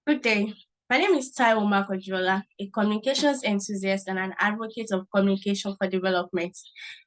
Good day. My name is Taiwo Makojola, a communications enthusiast and an advocate of communication for development.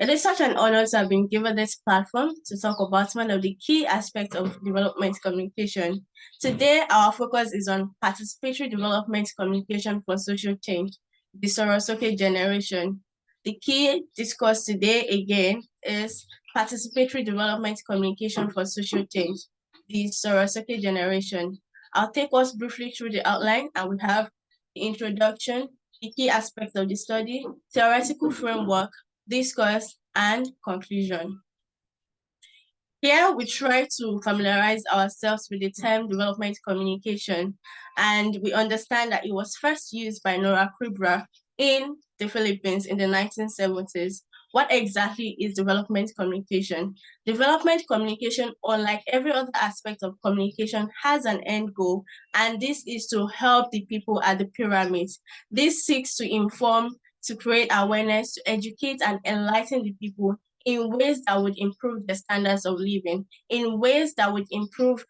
It is such an honor to have been given this platform to talk about one of the key aspects of development communication. Today, our focus is on participatory development communication for social change, the Soke generation. The key discourse today, again, is participatory development communication for social change, the Soke generation. I'll take us briefly through the outline, and we have the introduction, the key aspects of the study, theoretical framework, discourse, and conclusion. Here, we try to familiarize ourselves with the term development communication, and we understand that it was first used by Nora Kribra in the Philippines in the 1970s. What exactly is development communication? Development communication, unlike every other aspect of communication, has an end goal, and this is to help the people at the pyramid. This seeks to inform, to create awareness, to educate and enlighten the people in ways that would improve the standards of living, in ways that would improve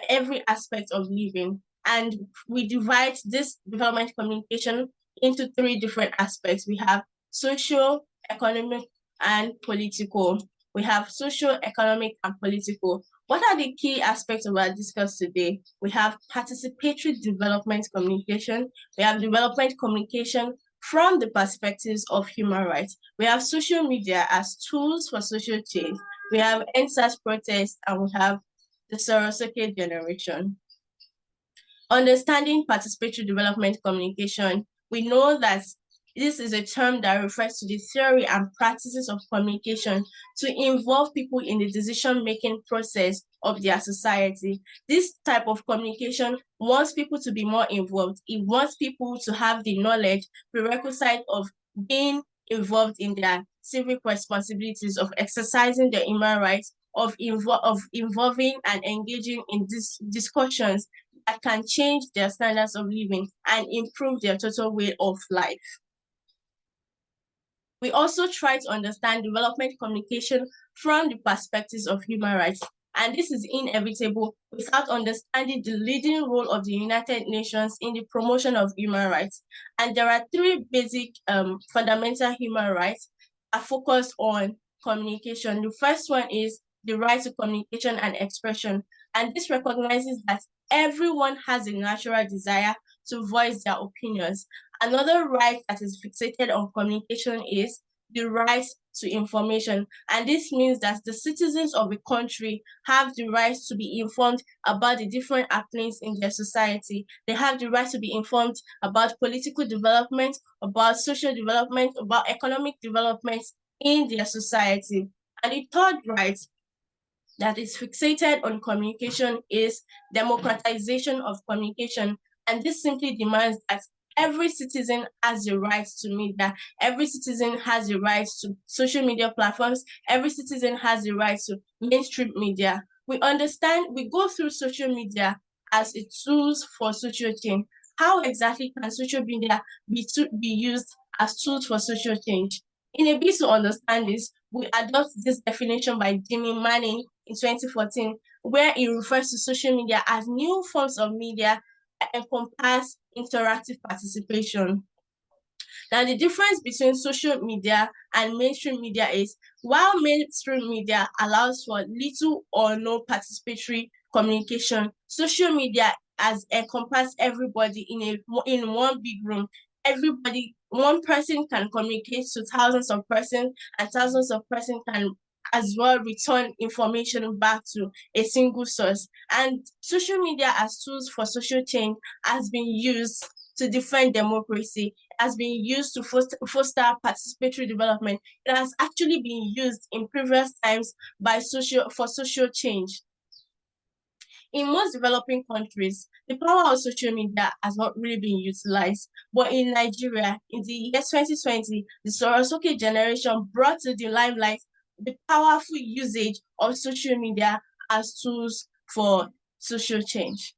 every aspect of living. And we divide this development communication into three different aspects. We have social, economic, and political. We have social, economic, and political. What are the key aspects of our discuss today? We have participatory development communication. We have development communication from the perspectives of human rights. We have social media as tools for social change. We have EndSARS protests, and we have the Soke generation. Understanding participatory development communication, we know that this is a term that refers to the theory and practices of communication to involve people in the decision-making process of their society. This type of communication wants people to be more involved. It wants people to have the knowledge, prerequisite of being involved in their civic responsibilities, of exercising their human rights, of involving and engaging in these discussions that can change their standards of living and improve their total way of life. We also try to understand development communication from the perspectives of human rights, and this is inevitable without understanding the leading role of the United Nations in the promotion of human rights. And there are three basic fundamental human rights that focus on communication. The first one is the right to communication and expression, and this recognizes that everyone has a natural desire to voice their opinions. Another right that is fixated on communication is the right to information. And this means that the citizens of a country have the right to be informed about the different happenings in their society. They have the right to be informed about political development, about social development, about economic development in their society. And the third right that is fixated on communication is democratization of communication. And this simply demands that every citizen has the right to media. Every citizen has the right to social media platforms. Every citizen has the right to mainstream media. We understand, we go through social media as a tools for social change. How exactly can social media be used as tools for social change? In a bid to understand this, we adopt this definition by Jimmy Manning in 2014, where it refers to social media as new forms of media that encompass interactive participation. Now, the difference between social media and mainstream media is while mainstream media allows for little or no participatory communication, social media has encompassed everybody in one big room. Everybody, one person can communicate to thousands of persons, and thousands of persons can as well return information back to a single source. And social media as tools for social change has been used to defend democracy, has been used to foster participatory development. It has actually been used in previous times for social change. In most developing countries, the power of social media has not really been utilized. But in Nigeria, in the year 2020, the Soke generation brought to the limelight the powerful usage of social media as tools for social change.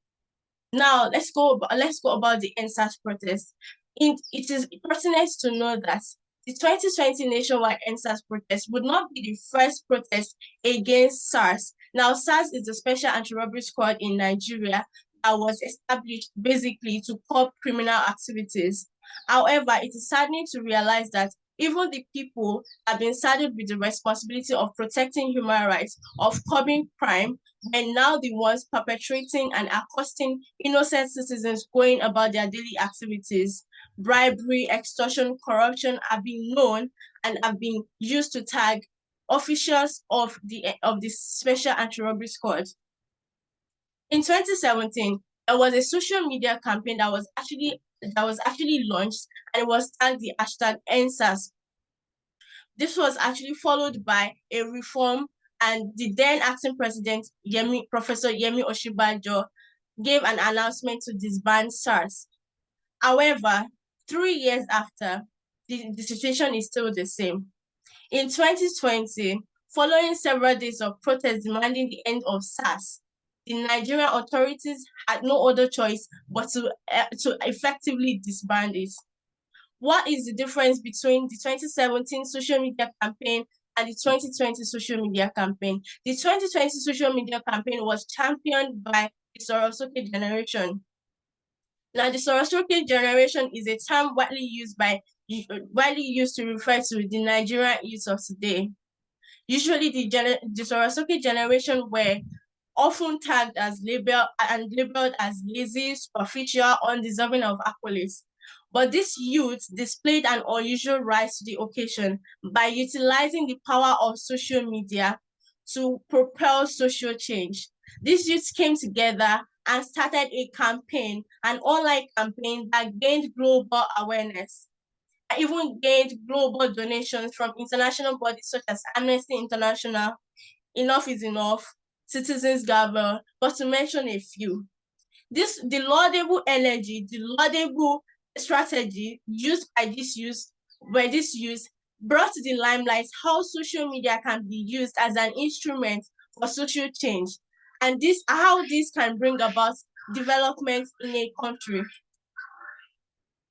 Now, let's go about the EndSARS protest. It is pertinent to know that the 2020 nationwide EndSARS protest would not be the first protest against SARS. Now, SARS is the Special Anti-Robbery Squad in Nigeria that was established basically to curb criminal activities. However, it is saddening to realize that even the people have been saddled with the responsibility of protecting human rights, of curbing crime, and now the ones perpetrating and accosting innocent citizens going about their daily activities. Bribery, extortion, corruption have been known and have been used to tag officials of the Special Anti-Robbery Squad. In 2017, there was a social media campaign that was actually launched, and it was tagged the hashtag #EndSARS. This was actually followed by a reform, and the then acting president, Professor Yemi Oshibajo, gave an announcement to disband SARS. However, 3 years after, the situation is still the same. In 2020, following several days of protests demanding the end of SARS, the Nigerian authorities had no other choice but to effectively disband it. What is the difference between the 2017 social media campaign and the 2020 social media campaign? The 2020 social media campaign was championed by the Soke generation. Now, the Soke generation is a term widely used to refer to the Nigerian youth of today. Usually, the Soke generation were often tagged as labeled as lazy, superficial, undeserving of accolades. But this youth displayed an unusual rise to the occasion by utilizing the power of social media to propel social change. These youths came together and started a campaign, an online campaign that gained global awareness, even gained global donations from international bodies such as Amnesty International, Enough is Enough, Citizens Gather, but to mention a few. The laudable energy, the laudable strategy used by this use brought to the limelight how social media can be used as an instrument for social change, and how this can bring about development in a country.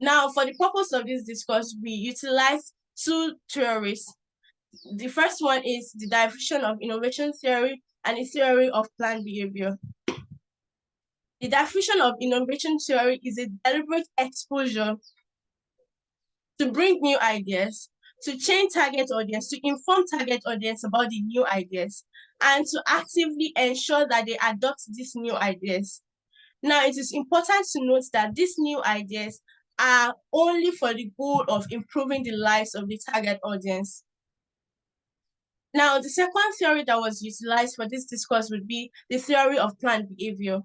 Now, for the purpose of this discourse, we utilize two theories. The first one is the diffusion of innovation theory and the theory of planned behavior. The diffusion of innovation theory is a deliberate exposure to bring new ideas, to change target audience, to inform target audience about the new ideas, and to actively ensure that they adopt these new ideas. Now, it is important to note that these new ideas are only for the goal of improving the lives of the target audience. Now, the second theory that was utilized for this discourse would be the theory of planned behavior.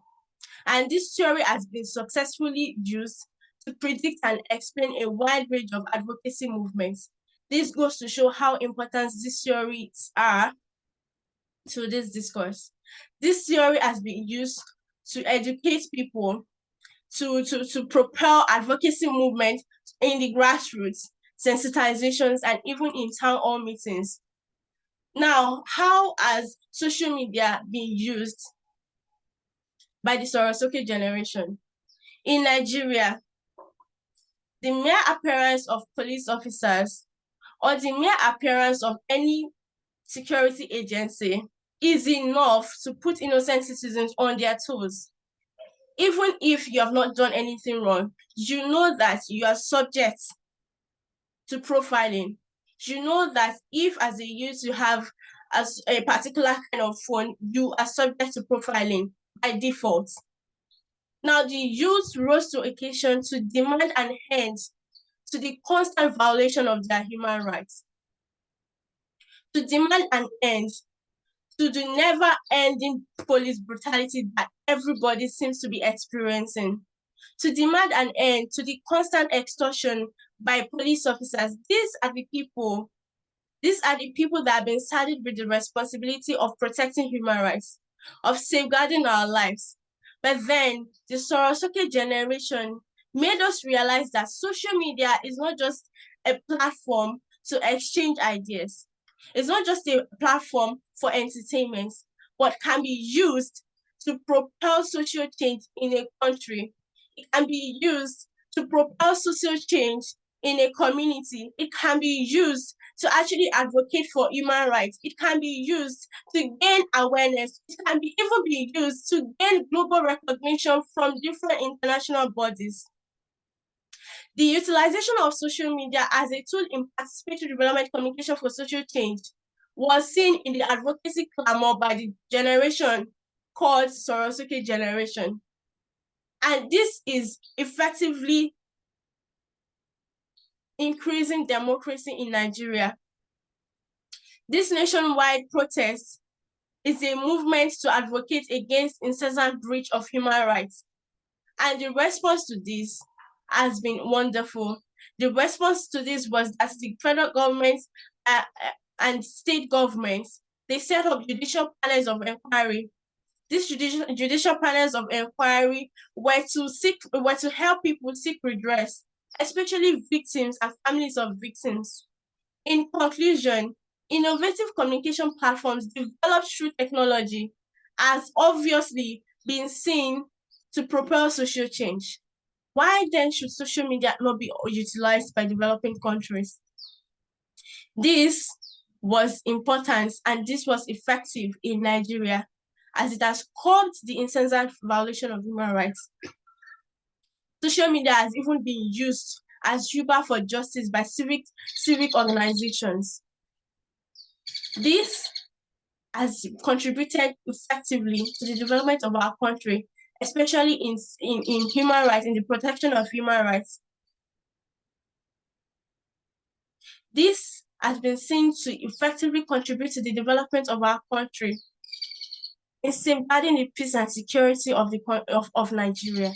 And this theory has been successfully used to predict and explain a wide range of advocacy movements. This goes to show how important these theories are to this discourse. This theory has been used to educate people, to propel advocacy movement in the grassroots, sensitizations, and even in town hall meetings. Now, how has social media been used by the Soke generation? In Nigeria, the mere appearance of police officers or the mere appearance of any security agency is enough to put innocent citizens on their toes. Even if you have not done anything wrong, you know that you are subject to profiling. You know that if as a youth you have as a particular kind of phone, you are subject to profiling by default. Now, the youth rose to occasion to demand an end to the constant violation of their human rights, to demand an end to the never-ending police brutality that everybody seems to be experiencing, to demand an end to the constant extortion by police officers. These are the people that have been saddled with the responsibility of protecting human rights, of safeguarding our lives. But then the Soke generation made us realize that social media is not just a platform to exchange ideas. It's not just a platform for entertainment, but can be used to propel social change in a country. It can be used to propel social change in a community. It can be used to actually advocate for human rights. It can be used to gain awareness. It can be even be used to gain global recognition from different international bodies. The utilization of social media as a tool in participatory development communication for social change was seen in the advocacy clamor by the generation called Soro Soke generation. And this is effectively increasing democracy in Nigeria. This nationwide protest is a movement to advocate against incessant breach of human rights. And the response to this has been wonderful. The response to this was that the federal government and state governments, they set up judicial panels of inquiry. These judicial panels of inquiry were to help people seek redress, especially victims and families of victims. In conclusion, innovative communication platforms developed through technology has obviously been seen to propel social change. Why then should social media not be utilized by developing countries? This was important and this was effective in Nigeria as it has curbed the incessant violation of human rights. Social media has even been used as Uber for justice by civic organizations. This has contributed effectively to the development of our country, especially in human rights, in the protection of human rights. This has been seen to effectively contribute to the development of our country in safeguarding the peace and security of Nigeria.